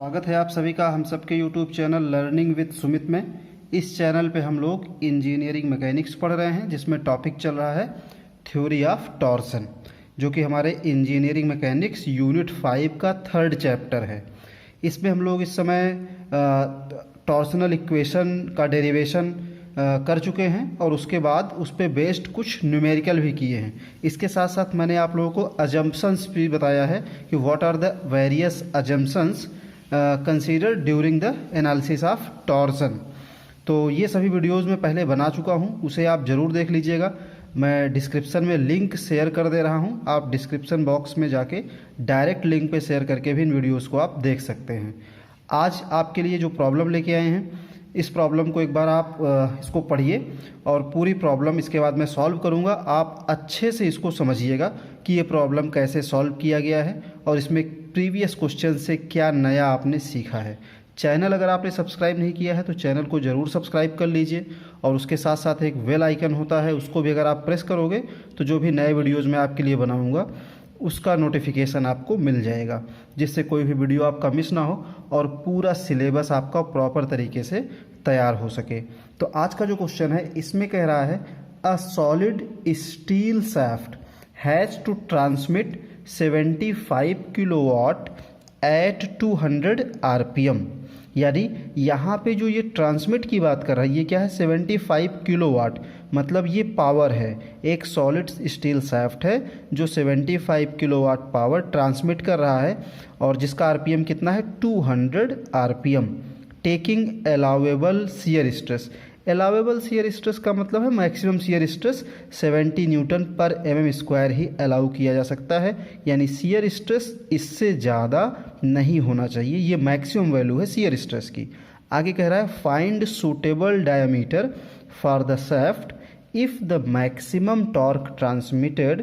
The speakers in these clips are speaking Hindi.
स्वागत है आप सभी का हम सबके YouTube channel learning with Sumit में। इस चैनल पे हम लोग इंजीनियरिंग मैकेनिक्स पढ़ रहे हैं, जिसमें टॉपिक चल रहा है थ्योरी ऑफ टॉर्सन, जो कि हमारे इंजीनियरिंग मैकेनिक्स यूनिट 5 का 3rd चैप्टर है। इसमें हम लोग इस समय टॉर्सनल इक्वेशन का डेरिवेशन कर चुके हैं और उसके बाद उस पर बेस्ड कुछ न्यूमेरिकल भी किए हैं। इसके साथ साथ मैंने आप लोगों को अजम्पशंस भी बताया है कि what are the various assumptions consider during the analysis of torsion. तो ये सभी वीडियोस में पहले बना चुका हूँ, उसे आप ज़रूर देख लीजिएगा। मैं डिस्क्रिप्शन में लिंक शेयर कर दे रहा हूँ, आप डिस्क्रिप्शन बॉक्स में जाके डायरेक्ट लिंक पे शेयर करके भी इन वीडियोस को आप देख सकते हैं। आज आपके लिए जो प्रॉब्लम लेके आए हैं, इस प्रॉब्लम को एक बार आप इसको पढ़िए और पूरी प्रॉब्लम इसके बाद मैं सॉल्व करूंगा। आप अच्छे से इसको समझिएगा कि ये प्रॉब्लम कैसे सॉल्व किया गया है और इसमें प्रीवियस क्वेश्चन से क्या नया आपने सीखा है। चैनल अगर आपने सब्सक्राइब नहीं किया है तो चैनल को ज़रूर सब्सक्राइब कर लीजिए और उसके साथ साथ एक बेल आइकन होता है, उसको भी अगर आप प्रेस करोगे तो जो भी नए वीडियोज़ मैं आपके लिए बनाऊँगा उसका नोटिफिकेशन आपको मिल जाएगा, जिससे कोई भी वीडियो आपका मिस ना हो और पूरा सिलेबस आपका प्रॉपर तरीके से तैयार हो सके। तो आज का जो क्वेश्चन है इसमें कह रहा है a solid steel shaft has to transmit 75 kilowatt at 200 RPM. यानी यहाँ पे जो ये ट्रांसमिट की बात कर रहा है ये क्या है, 75 किलोवाट, मतलब ये पावर है। एक सॉलिड स्टील शाफ्ट है जो 75 किलोवाट पावर ट्रांसमिट कर रहा है और जिसका आरपीएम कितना है, 200 RPM. Taking allowable shear stress, allowable shear stress का मतलब है मैक्सिमम शियर स्ट्रेस 70 न्यूटन पर mm स्क्वायर ही अलाउ किया जा सकता है, यानी शियर स्ट्रेस इससे ज़्यादा नहीं होना चाहिए। ये मैक्सिमम वैल्यू है शियर स्ट्रेस की। आगे कह रहा है find suitable diameter for the shaft if the maximum torque transmitted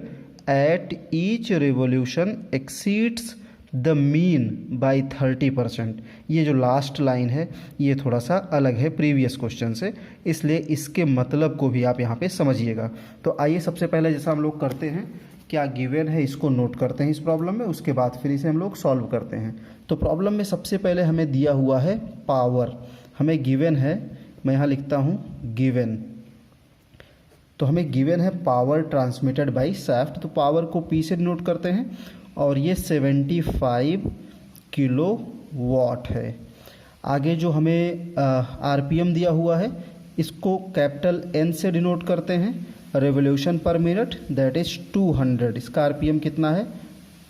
at each revolution exceeds the mean by 30%। ये जो लास्ट लाइन है ये थोड़ा सा अलग है प्रीवियस क्वेश्चन से, इसलिए इसके मतलब को भी आप यहाँ पे समझिएगा। तो आइए सबसे पहले जैसा हम लोग करते हैं, क्या गिवन है इसको नोट करते हैं इस प्रॉब्लम में, उसके बाद फिर इसे हम लोग सॉल्व करते हैं। तो प्रॉब्लम में सबसे पहले हमें दिया हुआ है पावर, हमें गिवन है, मैं यहाँ लिखता हूँ गिवन। तो हमें गिवन है पावर ट्रांसमिटेड बाई शाफ्ट, तो पावर को पी से नोट करते हैं और ये 75 किलो वाट है। आगे जो हमें आरपीएम दिया हुआ है इसको कैपिटल एन से डिनोट करते हैं, रेवोल्यूशन पर मिनट, दैट इज 200। इसका आरपीएम कितना है,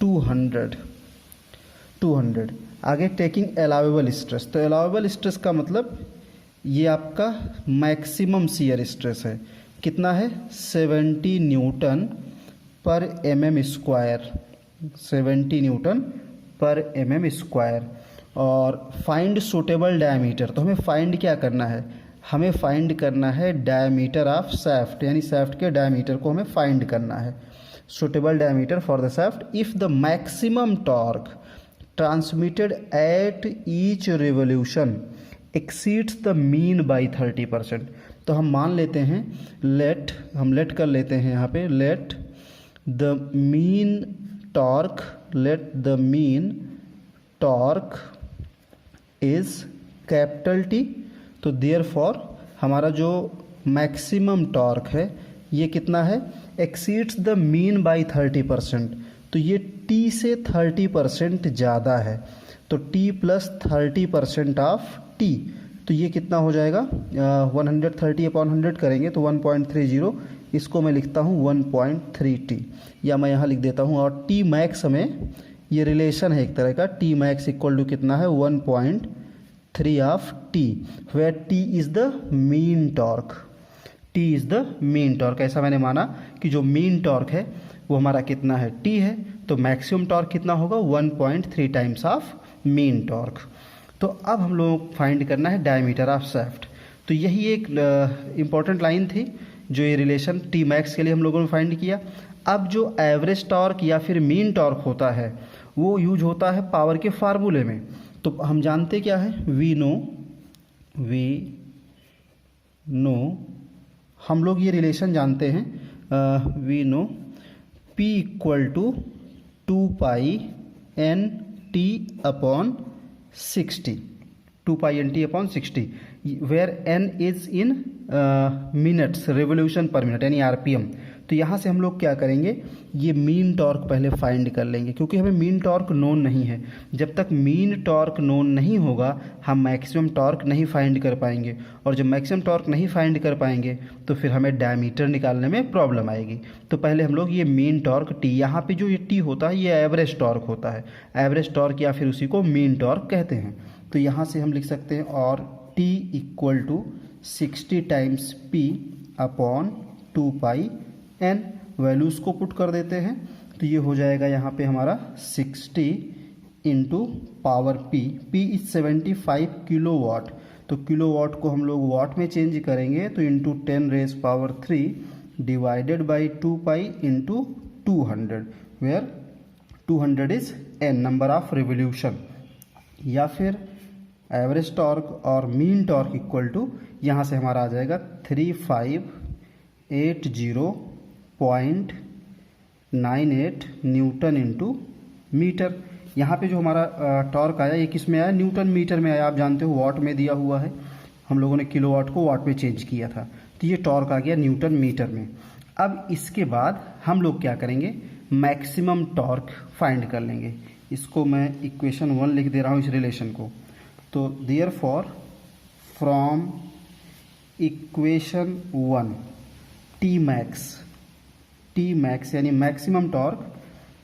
200। आगे टेकिंग अलाउेबल स्ट्रेस, तो अलाउेबल स्ट्रेस का मतलब ये आपका मैक्सिमम शियर स्ट्रेस है, कितना है, 70 न्यूटन पर mm स्क्वायर, 70 न्यूटन पर mm स्क्वायर। और फाइंड सूटेबल डायमीटर, तो हमें फाइंड क्या करना है, हमें फाइंड करना है डायमीटर ऑफ शाफ्ट, यानी शाफ्ट के डायमीटर को हमें फाइंड करना है। Suitable diameter for the shaft if the maximum torque transmitted at each revolution exceeds the mean by 30%। तो हम मान लेते हैं लेट कर लेते हैं यहाँ पे, let the mean torque is capital T. तो देयरफॉर हमारा जो मैक्सिमम टॉर्क है ये कितना है, एक्सीड्स द मीन बाई 30%। तो ये टी से 30% ज़्यादा है, तो टी प्लस 30% ऑफ टी, तो ये कितना हो जाएगा, 130/100 करेंगे तो 1.30, इसको मैं लिखता हूँ 1.3t, या मैं यहाँ लिख देता हूँ। और टी मैक्स हमें, ये रिलेशन है एक तरह का, टी मैक्स इक्वल टू कितना है, 1.3 of T, where T is the mean torque, T is the mean torque. ऐसा मैंने माना कि जो मीन टॉर्क है वो हमारा कितना है, टी है, तो मैक्सिमम टॉर्क कितना होगा, 1.3 टाइम्स ऑफ मीन टॉर्क। तो अब हम लोगों को फाइंड करना है डायमीटर ऑफ शाफ्ट। तो यही एक इम्पॉर्टेंट लाइन थी जो ये रिलेशन टी मैक्स के लिए हम लोगों ने फाइंड किया। अब जो एवरेज टॉर्क या फिर मीन टॉर्क होता है वो यूज होता है पावर के फार्मूले में। तो हम जानते क्या है, वी नो हम लोग ये रिलेशन जानते हैं, we know P equal to 2 pi N T upon 60, 2 pi n t upon 60, where n is in minutes revolution per minute यानी आरपीएम। तो यहाँ से हम लोग क्या करेंगे, ये मीन टॉर्क पहले फाइंड कर लेंगे, क्योंकि हमें मीन टॉर्क नोन नहीं है। जब तक मीन टॉर्क नोन नहीं होगा हम मैक्सिमम टॉर्क नहीं फाइंड कर पाएंगे, और जब मैक्सिमम टॉर्क नहीं फाइंड कर पाएंगे तो फिर हमें डायमीटर निकालने में प्रॉब्लम आएगी। तो पहले हम लोग ये मीन टॉर्क टी, यहाँ पे जो ये टी होता है ये एवरेज टॉर्क होता है, एवरेज टॉर्क या फिर उसी को मीन टॉर्क कहते हैं। तो यहाँ से हम लिख सकते हैं और T equal to 60 times P upon 2 pi N, values को पुट कर देते हैं। तो ये हो जाएगा यहाँ पे हमारा 60 into power P, P is 75 kilo watt, तो किलो वाट को हम लोग वाट में चेंज करेंगे तो into 10 raise power 3 divided by 2 pi into 200, where 200 is N number of revolution, या फिर एवरेज टॉर्क और मीन टॉर्क इक्वल टू, यहाँ से हमारा आ जाएगा 3580.98 न्यूटन इंटू मीटर। यहाँ पे जो हमारा टॉर्क आया ये किस में आया, न्यूटन मीटर में आया। आप जानते हो वाट में दिया हुआ है, हम लोगों ने किलो वाट को वाट में चेंज किया था, तो ये टॉर्क आ गया न्यूटन मीटर में। अब इसके बाद हम लोग क्या करेंगे, मैक्सिमम टॉर्क फाइंड कर लेंगे। इसको मैं इक्वेशन 1 लिख दे रहा हूँ इस रिलेशन को। तो therefore from equation 1 T max यानी मैक्सिमम टॉर्क,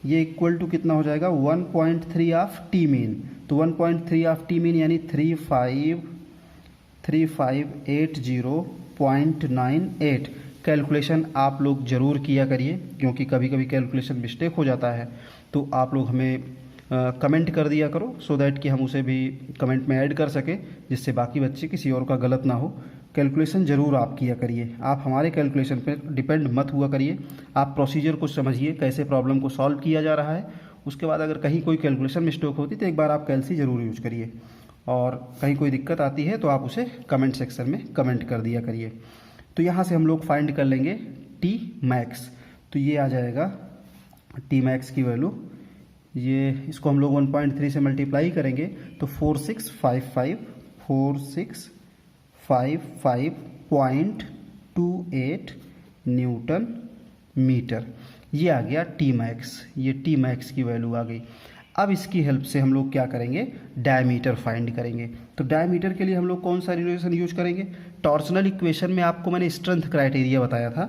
ये इक्वल टू कितना हो जाएगा 1.3 ऑफ टी मीन। तो 1.3 ऑफ टी मीन यानी 3580.98। कैलकुलेशन आप लोग ज़रूर किया करिए, क्योंकि कभी कभी कैलकुलेशन मिस्टेक हो जाता है, तो आप लोग हमें कमेंट कर दिया करो, सो दैट कि हम उसे भी कमेंट में ऐड कर सकें, जिससे बाकी बच्चे किसी और का गलत ना हो। कैलकुलेशन ज़रूर आप किया करिए, आप हमारे कैलकुलेशन पर डिपेंड मत हुआ करिए। आप प्रोसीजर को समझिए, कैसे प्रॉब्लम को सॉल्व किया जा रहा है। उसके बाद अगर कहीं कोई कैलकुलेशन मिस्टेक होती तो एक बार आप कैलसी ज़रूर यूज करिए, और कहीं कोई दिक्कत आती है तो आप उसे कमेंट सेक्शन में कमेंट कर दिया करिए। तो यहाँ से हम लोग फाइंड कर लेंगे टी मैक्स। तो ये आ जाएगा टी मैक्स की वैल्यू, ये इसको हम लोग 1.3 से मल्टीप्लाई करेंगे तो 4655.28 न्यूटन मीटर, ये आ गया टी मैक्स। ये टी मैक्स की वैल्यू आ गई। अब इसकी हेल्प से हम लोग क्या करेंगे, डायमीटर फाइंड करेंगे। तो डायमीटर के लिए हम लोग कौन सा रिलेशन यूज करेंगे, टॉर्सनल इक्वेशन में आपको मैंने स्ट्रेंथ क्राइटेरिया बताया था,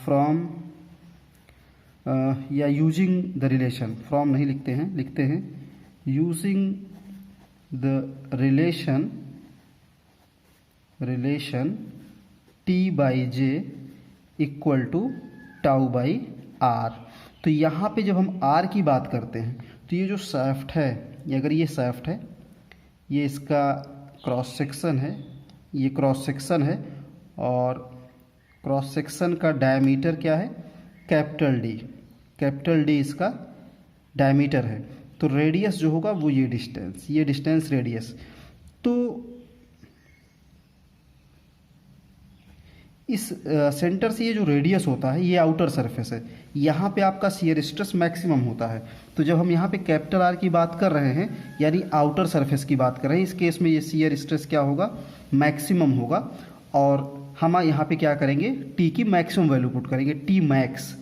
फ्रॉम या यूजिंग द रिलेशन, फ्रॉम नहीं लिखते हैं, लिखते हैं using the relation T by J equal to tau by R. तो यहाँ पे जब हम आर की बात करते हैं तो ये जो शाफ्ट है, ये अगर ये शाफ्ट है, ये इसका क्रॉस सेक्शन है, ये क्रॉस सेक्शन है, और क्रॉस सेक्शन का डायमीटर क्या है, कैपिटल डी इसका डायमीटर है। तो रेडियस जो होगा वो ये डिस्टेंस रेडियस। तो इस सेंटर से ये जो रेडियस होता है ये आउटर सरफेस है, यहाँ पे आपका शियर स्ट्रेस मैक्सिमम होता है। तो जब हम यहाँ पे कैपिटल आर की बात कर रहे हैं यानी आउटर सरफेस की बात कर रहे हैं, इस केस में ये शियर स्ट्रेस क्या होगा, मैक्सिमम होगा। और हम यहाँ पे क्या करेंगे, टी की मैक्सिमम वैल्यू पुट करेंगे, टी मैक्स।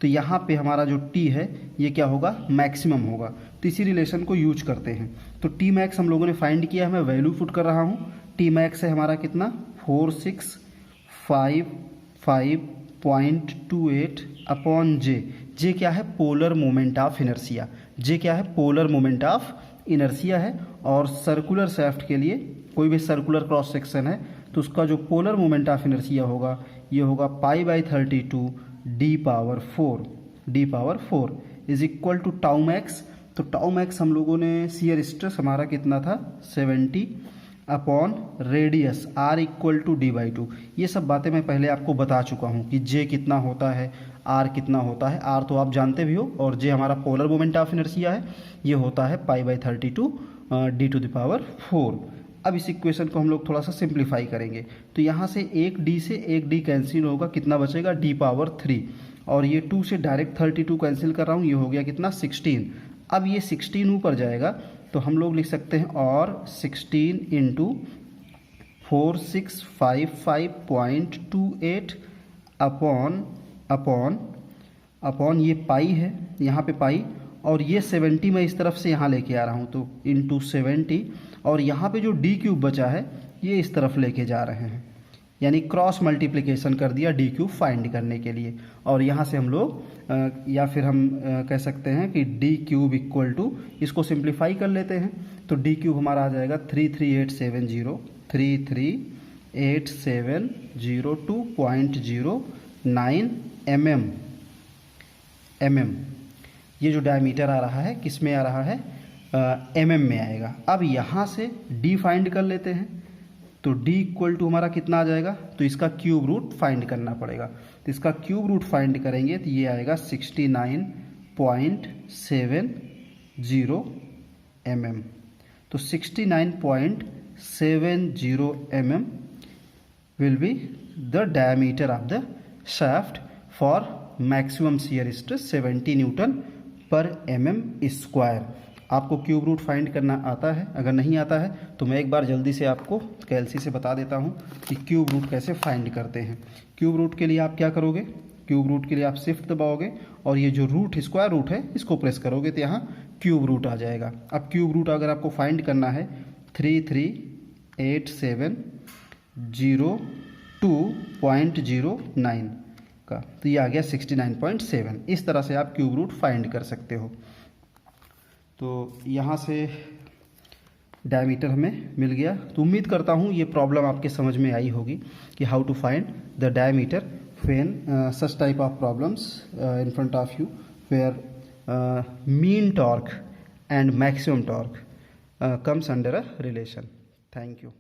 तो यहाँ पे हमारा जो टी है ये क्या होगा, मैक्सिमम होगा। तो इसी रिलेशन को यूज करते हैं। तो टी मैक्स हम लोगों ने फाइंड किया है, मैं वैल्यू पुट कर रहा हूँ। टी मैक्स है हमारा कितना, 4655.28 अपॉन जे क्या है, पोलर मोमेंट ऑफ इनर्शिया। जे क्या है, पोलर मोमेंट ऑफ इनर्शिया है। और सर्कुलर शाफ्ट के लिए कोई भी सर्कुलर क्रॉस सेक्शन है तो उसका जो पोलर मोमेंट ऑफ इनर्शिया होगा ये होगा π/32 d power 4 is equal to tau max. तो टाउ मैक्स हम लोगों ने शियर स्ट्रेस हमारा कितना था, 70 upon radius r equal to d/2। ये सब बातें मैं पहले आपको बता चुका हूँ कि j कितना होता है, r कितना होता है। r तो आप जानते भी हो, और j हमारा पोलर मोमेंट ऑफ इनर्शिया है, ये होता है π/32 d⁴। अब इस इक्वेशन को हम लोग थोड़ा सा सिंप्लीफाई करेंगे। तो यहाँ से एक d से एक d कैंसिल होगा, कितना बचेगा, d⁴। और ये 2 से डायरेक्ट 32 कैंसिल कर रहा हूँ, ये हो गया कितना, 16। अब ये 16 ऊपर जाएगा तो हम लोग लिख सकते हैं और 16 इंटू 4655.28 अपॉन ये पाई है, यहाँ पे पाई, और ये 70 मैं इस तरफ से यहाँ लेके आ रहा हूँ, तो इंटू 70, और यहाँ पे जो डी क्यूब बचा है ये इस तरफ लेके जा रहे हैं, यानी क्रॉस मल्टीप्लिकेशन कर दिया डी क्यूब फाइंड करने के लिए। और यहाँ से हम लोग या फिर हम कह सकते हैं कि डी क्यूब इक्वल टू, इसको सिंप्लीफाई कर लेते हैं, तो डी क्यूब हमारा आ जाएगा 33870 mm। ये जो डायमीटर आ रहा है किस में आ रहा है, mm में आएगा। अब यहाँ से d फाइंड कर लेते हैं, तो d इक्वल टू हमारा कितना आ जाएगा, तो इसका क्यूब रूट फाइंड करना पड़ेगा। तो इसका क्यूब रूट फाइंड करेंगे तो ये आएगा 69.70 mm। तो 69.70 mm will be the diameter of the shaft for maximum shear stress 70 Newton पर mm स्क्वायर। आपको क्यूब रूट फाइंड करना आता है, अगर नहीं आता है तो मैं एक बार जल्दी से आपको कैलसी से बता देता हूं कि क्यूब रूट कैसे फाइंड करते हैं। क्यूब रूट के लिए आप क्या करोगे, क्यूब रूट के लिए आप शिफ्ट दबाओगे और ये जो रूट स्क्वायर रूट है इसको प्रेस करोगे तो यहाँ क्यूब रूट आ जाएगा। अब क्यूब रूट अगर आपको फाइंड करना है 338702.09 का, तो ये आ गया 69.7। इस तरह से आप क्यूब रूट फाइंड कर सकते हो। तो यहाँ से डायमीटर हमें मिल गया। तो उम्मीद करता हूँ ये प्रॉब्लम आपके समझ में आई होगी कि how to find the diameter when such type of problems in front of you where mean torque and maximum torque comes under a relation. Thank you.